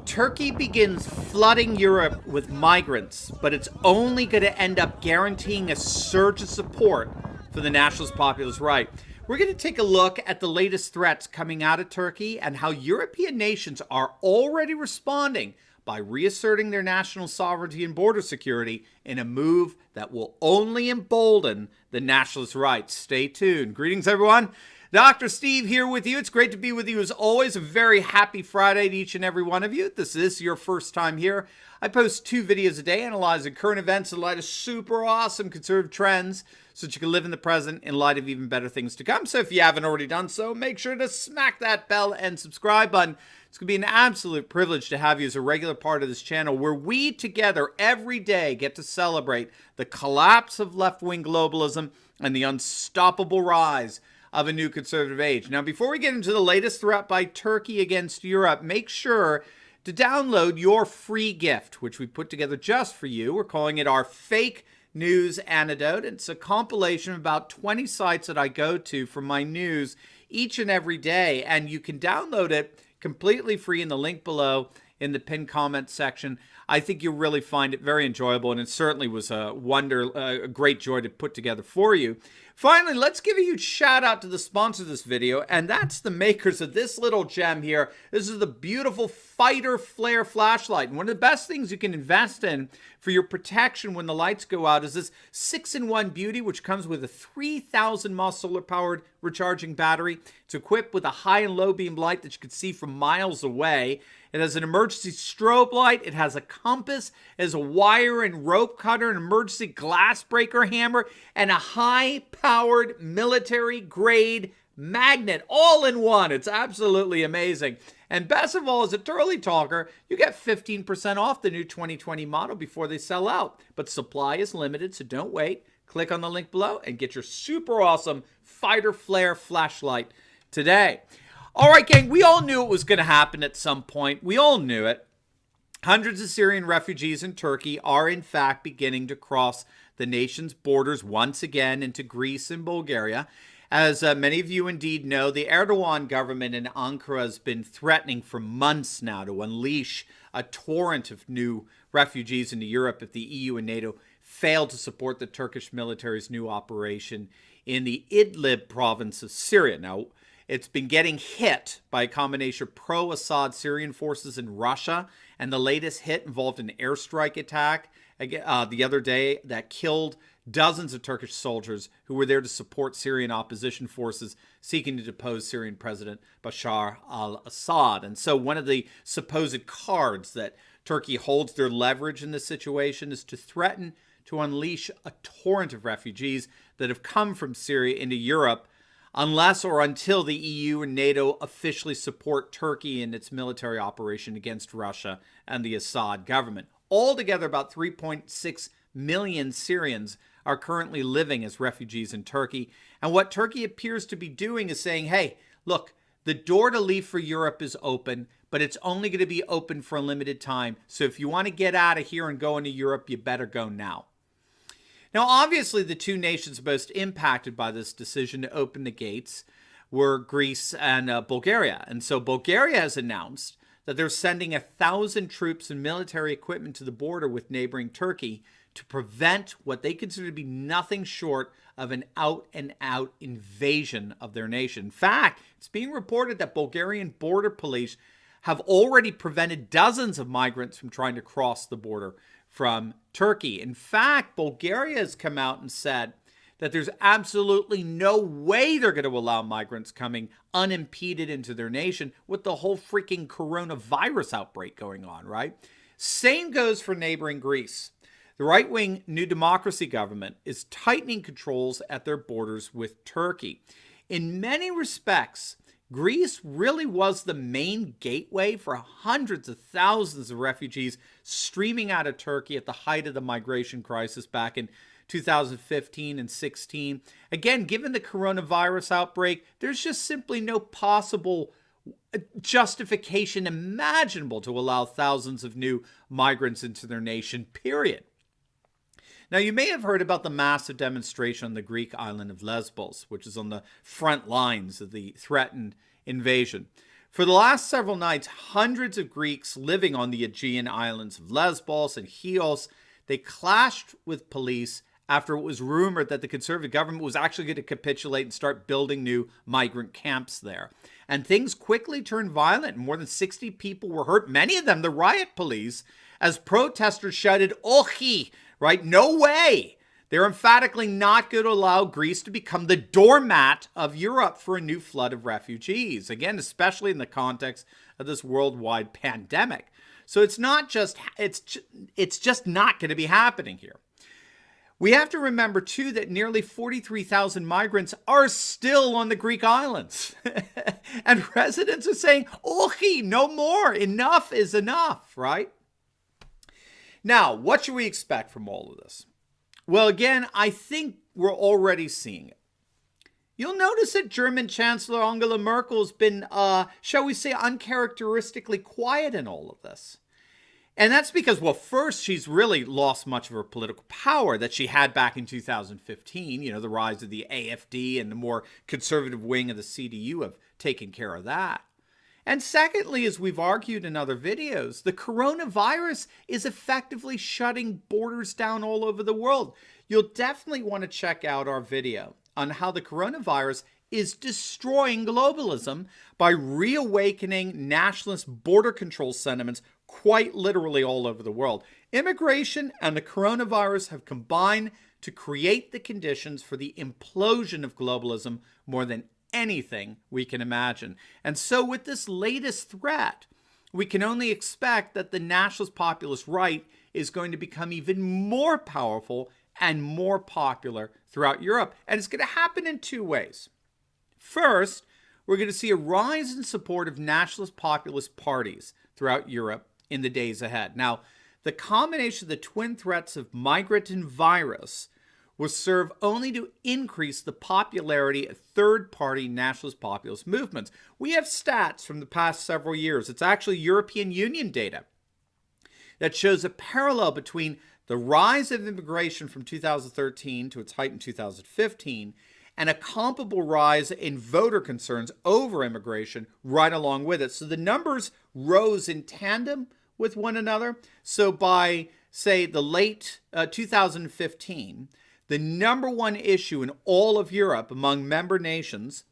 Turkey begins flooding Europe with migrants, but it's only going to end up guaranteeing a surge of support for the Nationalist Populist Right. We're going to take a look at the latest threats coming out of Turkey and how European nations are already responding by reasserting their national sovereignty and border security in a move that will only embolden the nationalist right. Stay tuned. Greetings, everyone. Dr. Steve here with you. It's great to be with you as always. A very happy Friday to each and every one of you. If this is your first time here, I post 2 videos a day analyzing current events in light of super awesome conservative trends so that you can live in the present in light of even better things to come. So if you haven't already done so, make sure to smack that bell and subscribe button. It's going to be an absolute privilege to have you as a regular part of this channel where we together every day get to celebrate the collapse of left-wing globalism and the unstoppable rise of a new conservative age. Now, before we get into the latest threat by Turkey against Europe, make sure to download your free gift, which we put together just for you. We're calling it our Fake News Antidote. It's a compilation of about 20 sites that I go to for my news each and every day, and you can download it completely free in the link below in the pinned comment section. I think you'll really find it very enjoyable, and it certainly was a great joy to put together for you. Finally, let's give a huge shout out to the sponsor of this video, and that's the makers of this little gem here. This is the beautiful Fighter Flare flashlight. And one of the best things you can invest in for your protection when the lights go out is this 6-in-1 beauty, which comes with a 3,000 mAh solar-powered recharging battery. It's equipped with a high and low beam light that you can see from miles away. It has an emergency strobe light. It has a compass. It has a wire and rope cutter, an emergency glass breaker hammer, and a high-powered military-grade magnet all in one. It's absolutely amazing. And best of all, as a Turley talker, you get 15% off the new 2020 model before they sell out. But supply is limited, so don't wait. Click on the link below and get your super awesome Fighter Flare flashlight today. All right, gang, we all knew it was going to happen at some point. We all knew it. Hundreds of Syrian refugees in Turkey are, in fact, beginning to cross the nation's borders once again into Greece and Bulgaria. As many of you indeed know, the Erdogan government in Ankara has been threatening for months now to unleash a torrent of new refugees into Europe if the EU and NATO fail to support the Turkish military's new operation in the Idlib province of Syria. Now, it's been getting hit by a combination of pro-Assad Syrian forces in Russia, and the latest hit involved an airstrike attack the other day that killed dozens of Turkish soldiers who were there to support Syrian opposition forces seeking to depose Syrian President Bashar al-Assad. And so one of the supposed cards that Turkey holds their leverage in this situation is to threaten to unleash a torrent of refugees that have come from Syria into Europe unless or until the EU and NATO officially support Turkey in its military operation against Russia and the Assad government. Altogether, about 3.6 million Syrians are currently living as refugees in Turkey. And what Turkey appears to be doing is saying, hey, look, the door to leave for Europe is open, but it's only going to be open for a limited time. So if you want to get out of here and go into Europe, you better go now. Now, obviously, the 2 nations most impacted by this decision to open the gates were Greece and Bulgaria. And so Bulgaria has announced that they're sending 1,000 troops and military equipment to the border with neighboring Turkey to prevent what they consider to be nothing short of an out-and-out invasion of their nation. In fact, it's being reported that Bulgarian border police have already prevented dozens of migrants from trying to cross the border from Turkey. In fact, Bulgaria has come out and said that there's absolutely no way they're going to allow migrants coming unimpeded into their nation with the whole freaking coronavirus outbreak going on, right? Same goes for neighboring Greece. The right-wing New Democracy government is tightening controls at their borders with Turkey. In many respects, Greece really was the main gateway for hundreds of thousands of refugees streaming out of Turkey at the height of the migration crisis back in 2015 and 16. Again, given the coronavirus outbreak, there's just simply no possible justification imaginable to allow thousands of new migrants into their nation, period. Now, you may have heard about the massive demonstration on the Greek island of Lesbos, which is on the front lines of the threatened invasion. For the last several nights, hundreds of Greeks living on the Aegean islands of Lesbos and Chios, they clashed with police after it was rumored that the conservative government was actually going to capitulate and start building new migrant camps there. And things quickly turned violent. More than 60 people were hurt, many of them the riot police, as protesters shouted, "Ochi," right? No way. They're emphatically not going to allow Greece to become the doormat of Europe for a new flood of refugees. Again, especially in the context of this worldwide pandemic. So it's just not going to be happening here. We have to remember, too, that nearly 43,000 migrants are still on the Greek islands. And residents are saying, "Ochi, no more. Enough is enough," right? Now, what should we expect from all of this? Well, again, I think we're already seeing it. You'll notice that German Chancellor Angela Merkel has been, shall we say, uncharacteristically quiet in all of this. And that's because, well, first, she's really lost much of her political power that she had back in 2015. You know, the rise of the AfD and the more conservative wing of the CDU have taken care of that. And secondly, as we've argued in other videos, the coronavirus is effectively shutting borders down all over the world. You'll definitely want to check out our video on how the coronavirus is destroying globalism by reawakening nationalist border control sentiments quite literally all over the world. Immigration and the coronavirus have combined to create the conditions for the implosion of globalism more than anything we can imagine. And so with this latest threat, we can only expect that the Nationalist Populist Right is going to become even more powerful and more popular throughout Europe. And it's going to happen in two ways. First, we're going to see a rise in support of nationalist populist parties throughout Europe in the days ahead. Now, the combination of the twin threats of migrant and virus will serve only to increase the popularity of third-party nationalist populist movements. We have stats from the past several years. It's actually European Union data that shows a parallel between the rise of immigration from 2013 to its height in 2015 and a comparable rise in voter concerns over immigration right along with it. So the numbers rose in tandem with one another. So by, say, the late 2015, the number one issue in all of Europe among member nations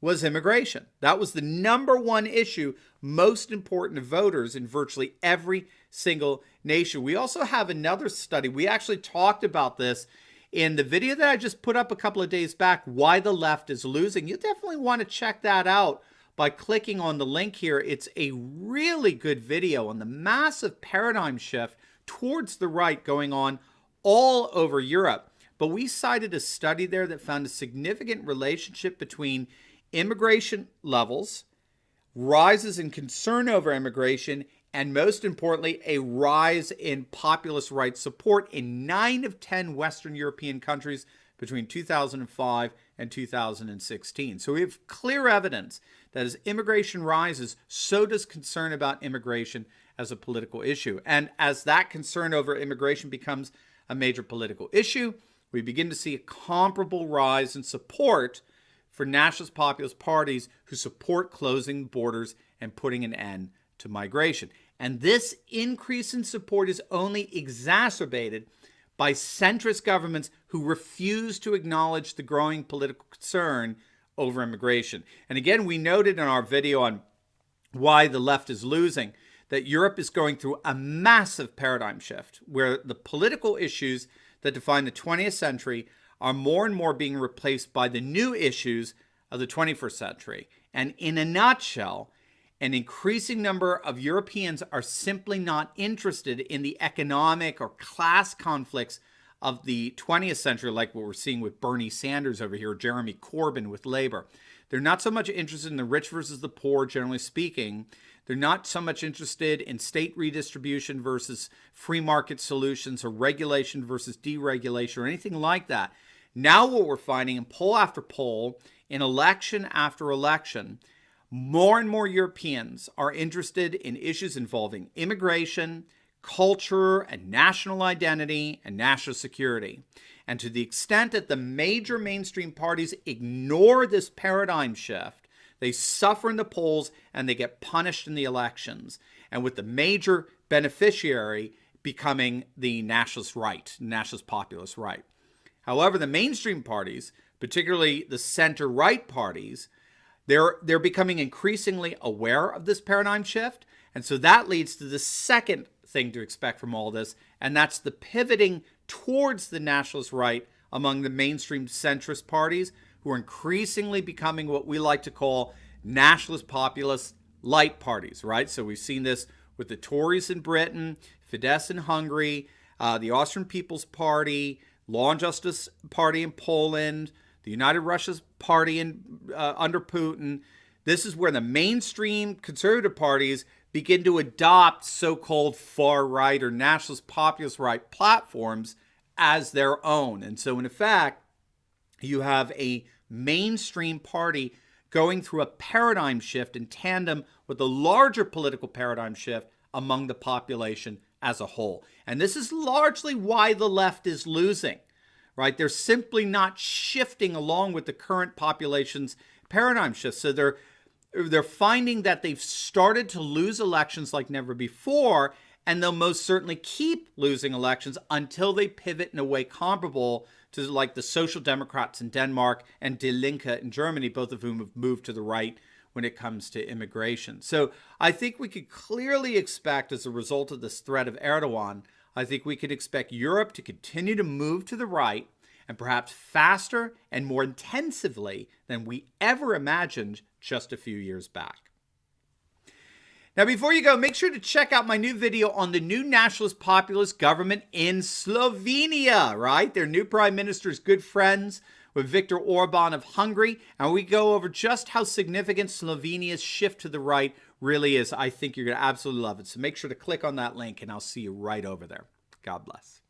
was immigration. That was the number one issue most important to voters in virtually every single nation. We also have another study. We actually talked about this in the video that I just put up a couple of days back, Why the Left is Losing. You definitely want to check that out by clicking on the link here. It's a really good video on the massive paradigm shift towards the right going on all over Europe. But we cited a study there that found a significant relationship between immigration levels, rises in concern over immigration, and most importantly, a rise in populist right support in 9 of 10 Western European countries between 2005 and 2016. So we have clear evidence that as immigration rises, so does concern about immigration as a political issue. And as that concern over immigration becomes a major political issue, we begin to see a comparable rise in support for nationalist populist parties who support closing borders and putting an end to migration. And this increase in support is only exacerbated by centrist governments who refuse to acknowledge the growing political concern over immigration. And again, we noted in our video on Why the Left is Losing that Europe is going through a massive paradigm shift where the political issues that define the 20th century are more and more being replaced by the new issues of the 21st century. And in a nutshell, an increasing number of Europeans are simply not interested in the economic or class conflicts of the 20th century, like what we're seeing with Bernie Sanders over here, Jeremy Corbyn with Labor. They're not so much interested in the rich versus the poor, generally speaking. They're not so much interested in state redistribution versus free market solutions or regulation versus deregulation or anything like that. Now what we're finding in poll after poll, in election after election, more and more Europeans are interested in issues involving immigration, culture, and national identity and national security. And to the extent that the major mainstream parties ignore this paradigm shift, They suffer in the polls and they get punished in the elections. And with the major beneficiary becoming the nationalist right, nationalist populist right. However, the mainstream parties, particularly the center-right parties, they're becoming increasingly aware of this paradigm shift. And so that leads to the second thing to expect from all this, and that's the pivoting towards the nationalist right among the mainstream centrist parties, who are increasingly becoming what we like to call nationalist populist light parties, right? So we've seen this with the Tories in Britain, Fidesz in Hungary, the Austrian People's Party, Law and Justice Party in Poland, the United Russia's Party under Putin. This is where the mainstream conservative parties begin to adopt so-called far-right or nationalist populist right platforms as their own. And so in effect, you have a mainstream party going through a paradigm shift in tandem with a larger political paradigm shift among the population as a whole. And this is largely why the left is losing, right? They're simply not shifting along with the current population's paradigm shift. So they're finding that they've started to lose elections like never before, and they'll most certainly keep losing elections until they pivot in a way comparable to like the Social Democrats in Denmark and Die Linke in Germany, both of whom have moved to the right when it comes to immigration. So I think we could clearly expect, as a result of this threat of Erdogan, I think we could expect Europe to continue to move to the right, and perhaps faster and more intensively than we ever imagined just a few years back. Now, before you go, make sure to check out my new video on the new nationalist populist government in Slovenia, right? Their new prime minister is good friends with Viktor Orban of Hungary, and we go over just how significant Slovenia's shift to the right really is. I think you're going to absolutely love it. So make sure to click on that link, and I'll see you right over there. God bless.